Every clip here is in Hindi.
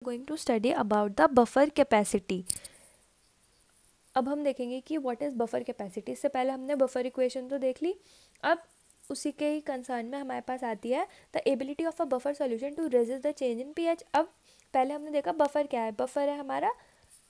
going to study about the buffer capacity. अब हम देखेंगे कि व्हाट इज़ बफर कैपेसिटी. इससे पहले हमने बफर इक्वेशन तो देख ली. अब उसी के ही कंसर्न में हमारे पास आती है the ability of a buffer solution to resist the change in pH. अब पहले हमने देखा बफर क्या है. बफर है हमारा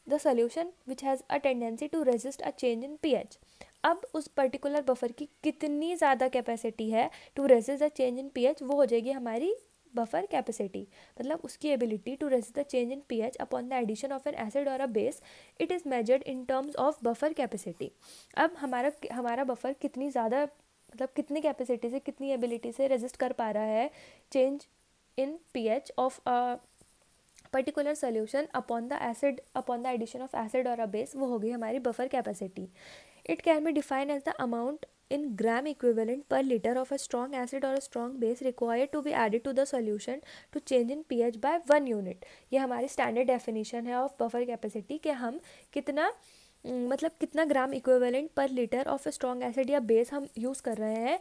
the solution which has a tendency to resist a change in pH. अब उस पर्टिकुलर बफर की कितनी ज़्यादा कैपेसिटी है to resist the change in pH, वो हो जाएगी हमारी बफर कैपेसिटी. मतलब उसकी ability to resist the change in pH upon the addition of an acid और a base. It is measured in terms of buffer capacity. अब हमारा बफर कितनी ज़्यादा, मतलब कितनी कैपेसिटी से, कितनी एबिलिटी से रेजिस्ट कर पा रहा है change in pH of a particular solution upon the addition of acid और अ बेस, वो हो गई हमारी buffer capacity. It can be defined as the amount in gram equivalent per liter of a strong acid or a strong base required to be added to the solution to change in pH by 1 unit. ये हमारी स्टैंडर्ड डेफिनेशन है ऑफ बफर कैपेसिटी कि हम कितना मतलब कितना gram equivalent per litre of a strong acid या बेस हम यूज़ कर रहे हैं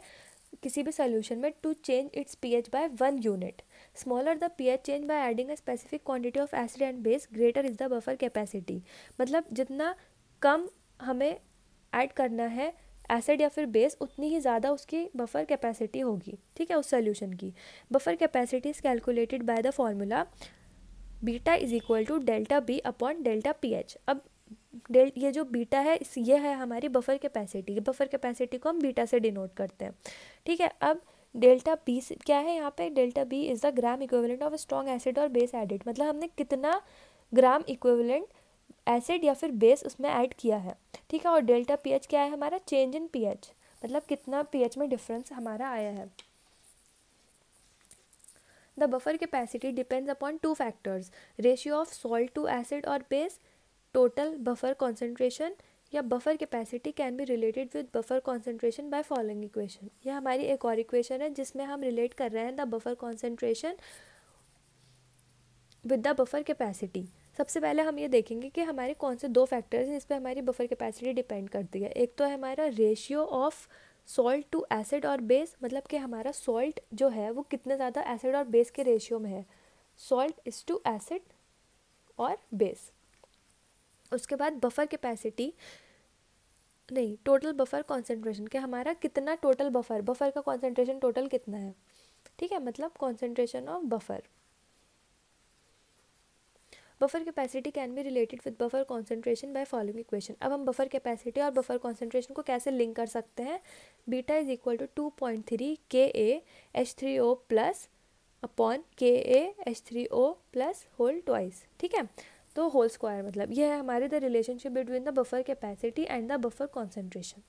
किसी भी सोल्यूशन में to change its pH by 1 unit. Smaller the pH change by adding a specific quantity of acid and base, greater is the buffer capacity. मतलब जितना कम हमें ऐड करना है एसिड या फिर बेस, उतनी ही ज़्यादा उसकी बफर कैपेसिटी होगी. ठीक है, उस सोल्यूशन की. Buffer capacity is calculated by the formula beta is equal to delta B upon delta P H. अब ये जो बीटा है ये है हमारी बफर कैपेसिटी. बफर कैपेसिटी को हम बीटा से डिनोट करते हैं. ठीक है, अब डेल्टा बी क्या है यहाँ पे. Delta B is the gram equivalent of strong acid और बेस एडिड. मतलब हमने कितना ग्राम इक्विवेलेंट एसिड या फिर बेस उसमें ऐड किया है. ठीक है, और डेल्टा पीएच क्या है हमारा, चेंज इन पीएच, मतलब कितना पीएच में डिफरेंस हमारा आया है. The buffer capacity depends upon two factors, ratio of salt to acid और बेस, टोटल बफर कॉन्सेंट्रेशन, या buffer capacity can be related with buffer concentration by following equation. यह हमारी एक और इक्वेशन है जिसमें हम रिलेट कर रहे हैं the buffer concentration with the buffer capacity. सबसे पहले हम ये देखेंगे कि हमारे कौन से दो फैक्टर्स हैं इस पर हमारी बफर कैपेसिटी डिपेंड करती है. एक तो है हमारा ratio of salt to acid और बेस, मतलब कि हमारा सॉल्ट जो है वो कितने ज़्यादा एसिड और बेस के रेशियो में है. सॉल्ट इज टू एसिड और बेस. उसके बाद बफर कैपेसिटी नहीं, टोटल बफर कॉन्सेंट्रेशन, कि हमारा कितना टोटल बफर का कॉन्सेंट्रेशन टोटल कितना है. ठीक है, मतलब concentration of buffer. Buffer capacity can be related with buffer concentration by following equation. अब हम बफर कैपेसिटी और बफर कॉन्सेंट्रेशन को कैसे लिंक कर सकते हैं. Beta is equal to 2.3 KaH3O plus upon KaH3O plus whole twice. ठीक है, तो होल स्क्वायर. मतलब यह है हमारे the relationship between the buffer capacity and the buffer concentration.